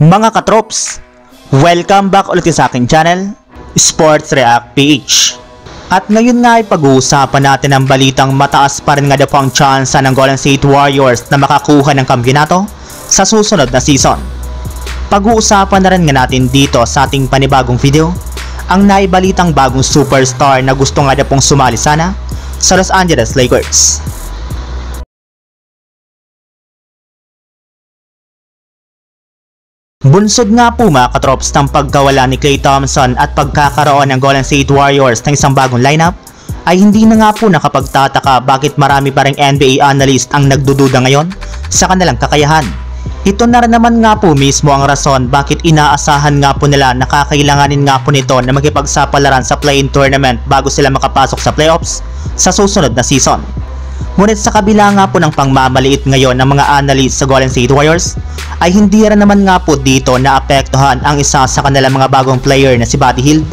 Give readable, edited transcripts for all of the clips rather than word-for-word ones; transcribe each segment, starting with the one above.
Mga katrops, welcome back ulit sa aking channel, Sports React PH. At ngayon nga ay pag-uusapan natin ang balitang mataas pa rin nga daw po ang tsansa ng Golden State Warriors na makakuha ng kampiyonato sa susunod na season. Pag-uusapan na rin nga natin dito sa ating panibagong video ang naibalitang bagong superstar na gusto nga daw pong sumali sana sa Los Angeles Lakers. Bunsod nga po mga katrops ng pagkawala ni Klay Thompson at pagkakaroon ng Golden State Warriors ng isang bagong lineup, ay hindi na nga po nakapagtataka bakit marami pa ring NBA analyst ang nagdududa ngayon sa kanilang kakayahan. Ito na rin naman nga po mismo ang rason bakit inaasahan nga po nila na kakailanganin nga po nito na makipagsapalaran sa play-in tournament bago sila makapasok sa playoffs sa susunod na season. Ngunit sa kabila nga po ng pangmamaliit ngayon ng mga analyst sa Golden State Warriors, ay hindi rin naman nga po dito naapektuhan ang isa sa kanilang mga bagong player na si Buddy Hield,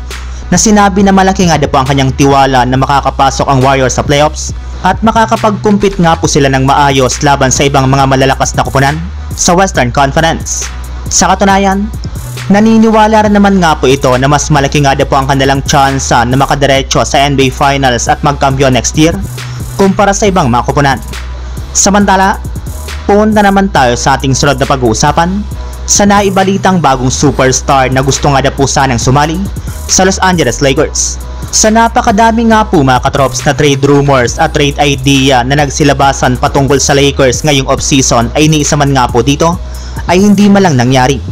na sinabi na malaki nga po ang kanyang tiwala na makakapasok ang Warriors sa playoffs at makakapag-compete nga po sila ng maayos laban sa ibang mga malalakas na koponan sa Western Conference. Sa katunayan, naniniwala rin naman nga po ito na mas malaki nga po ang kanilang tsansa na makadiretso sa NBA Finals at magkampiyon next year kumpara sa ibang mga koponan. Samantala, punta naman tayo sa ating sunod na pag-uusapan sa naibalitang bagong superstar na gusto nga na po sanang sumali sa Los Angeles Lakers. Sa napakadami nga po mga katrops na trade rumors at trade idea na nagsilabasan patungkol sa Lakers ngayong off-season, ay ni isa man nga po dito ay hindi malang nangyari.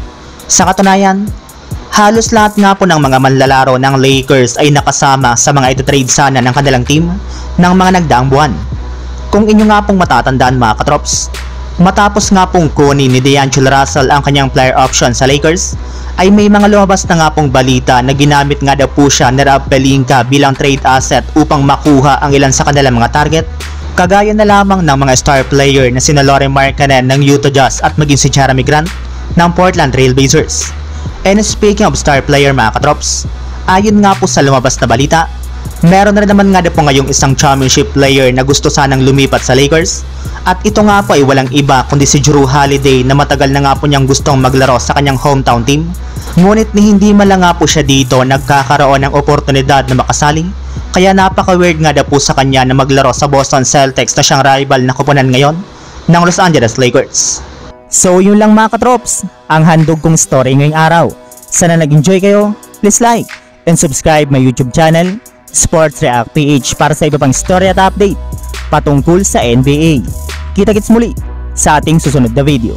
Sa katunayan, halos lahat nga po ng mga manlalaro ng Lakers ay nakasama sa mga ito-trade sana ng kanilang team ng mga nagdaang buwan. Kung inyo nga pong matatandaan mga katrops, matapos nga pong kunin ni D'Angelo Russell ang kanyang player option sa Lakers, ay may mga lumabas na nga pong balita na ginamit nga daw po siya ni Rob Pelinka bilang trade asset upang makuha ang ilan sa kanilang mga target, kagaya na lamang ng mga star player na sina Lauri Markkanen ng Utah Jazz at maging si Jerami Grant ng Portland Trail Blazers. And speaking of star player mga katrops, ayon nga po sa lumabas na balita, meron na rin naman nga po ngayong isang championship player na gusto sanang lumipat sa Lakers, at ito nga po ay walang iba kundi si Jrue Holiday na matagal na nga po niyang gustong maglaro sa kanyang hometown team. Ngunit hindi man lang nga po siya dito nagkakaroon ng oportunidad na makasali, kaya napaka-weird nga po sa kanya na maglaro sa Boston Celtics na siyang rival na koponan ngayon ng Los Angeles Lakers. So yun lang mga katrops, ang handog kong story ngayong araw. Sana nag-enjoy kayo, please like and subscribe my YouTube channel, Sports React PH, para sa iba pang story at update patungkol sa NBA. Kita-kits muli sa ating susunod na video.